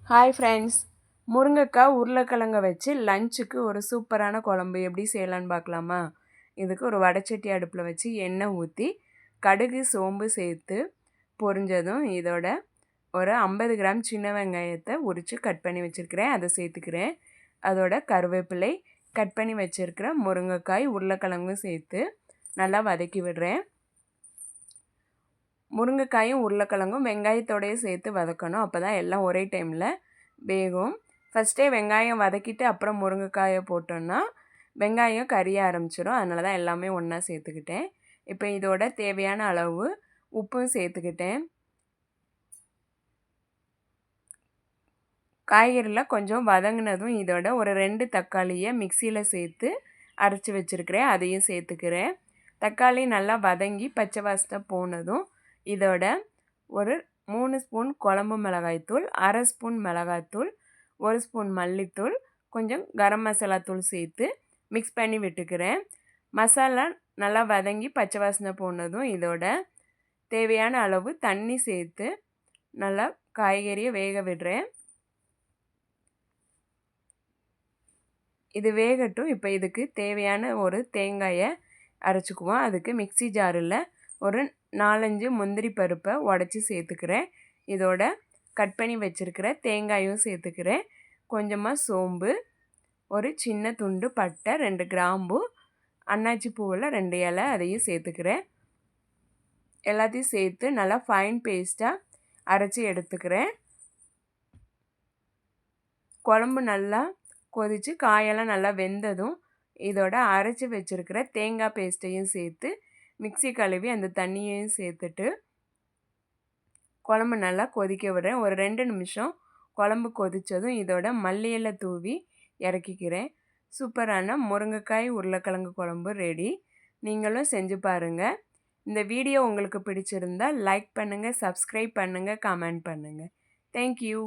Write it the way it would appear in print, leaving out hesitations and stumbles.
Hi friends, முருங்கைக்காய் உருளைக்கிழங்க வச்சு லஞ்சுக்கு ஒரு சூப்பரான குழம்பு எப்படி செய்யலான்னு பார்க்கலாமா? இதுக்கு ஒரு வடைச்சட்டி அடுப்பில் வச்சு எண்ணெய் ஊற்றி கடுகு சோம்பு சேர்த்து பொரிஞ்சதும் இதோட ஒரு 50 கிராம் சின்ன வெங்காயத்தை உரித்து கட் பண்ணி வச்சுருக்கிறேன், அதை சேர்த்துக்கிறேன். அதோட கருவேப்பிலை, கட் பண்ணி வச்சுருக்கிற முருங்கைக்காய் உருளைக்கிழங்கும் சேர்த்து நல்லா வதக்கி விடுறேன். முருங்கைக்காயும் உருளைக்கிழங்கும் வெங்காயத்தோடையே சேர்த்து வதக்கணும். அப்போ தான் எல்லாம் ஒரே டைமில் வேகும். ஃபஸ்ட்டே வெங்காயம் வதக்கிட்டு அப்புறம் முருங்கைக்காயை போட்டோன்னா வெங்காயம் கரிய ஆரம்பிச்சிடும். அதனால தான் எல்லாமே ஒன்றா சேர்த்துக்கிட்டேன். இப்போ இதோட தேவையான அளவு உப்பும் சேர்த்துக்கிட்டேன். காய்கறியில் கொஞ்சம் வதங்கினதும் இதோட ஒரு 2 தக்காளியை மிக்சியில் சேர்த்து அரைச்சி வச்சுருக்கிறேன், அதையும் சேர்த்துக்கிறேன். தக்காளி நல்லா வதங்கி பச்சை வாசனை போனதும் இதோட ஒரு 3 ஸ்பூன் குழம்பு மிளகாய்த்தூள், 1/2 ஸ்பூன் மிளகாய்த்தூள், 1 ஸ்பூன் மல்லித்தூள், கொஞ்சம் கரம் மசாலா தூள் சேர்த்து மிக்ஸ் பண்ணி விட்டுக்கிறேன். மசாலா நல்லா வதங்கி பச்சை வாசனை போனதும் இதோட தேவையான அளவு தண்ணி சேர்த்து நல்லா காய்கறியை வேக விடுறேன். இது வேகட்டும். இப்போ இதுக்கு தேவையான ஒரு தேங்காயை அரைச்சிக்குவோம். அதுக்கு மிக்சி ஜாரில் ஒரு 4-5 முந்திரி பருப்பை உடச்சி சேர்த்துக்கிறேன். இதோட கட் பண்ணி வச்சுருக்கிற தேங்காயும் சேர்த்துக்கிறேன். கொஞ்சமாக சோம்பு, ஒரு சின்ன துண்டு பட்டை, 2 கிராம்பு, அன்னாச்சி பூவில் 2 இலை, அதையும் சேர்த்துக்கிறேன். எல்லாத்தையும் சேர்த்து நல்லா ஃபைன் பேஸ்ட்டாக அரைச்சி எடுத்துக்கிறேன். குழம்பு நல்லா கொதித்து காயெல்லாம் நல்லா வெந்ததும் இதோட அரைச்சி வச்சுருக்கிற தேங்காய் பேஸ்ட்டையும் சேர்த்து மிக்சி கழுவி அந்த தண்ணியையும் சேர்த்துட்டு குழம்பு நல்லா கொதிக்க விடுறேன். ஒரு 2 நிமிஷம் குழம்பு கொதித்ததும் இதோட மல்லி இலை தூவி இறக்கிக்கிறேன். சூப்பரான முருங்கைக்காய் உருளைக்கிழங்கு குழம்பு ரெடி. நீங்களும் செஞ்சு பாருங்கள். இந்த வீடியோ உங்களுக்கு பிடிச்சிருந்தால் லைக் பண்ணுங்கள், சப்ஸ்கிரைப் பண்ணுங்கள், கமெண்ட் பண்ணுங்கள். தேங்க்யூ.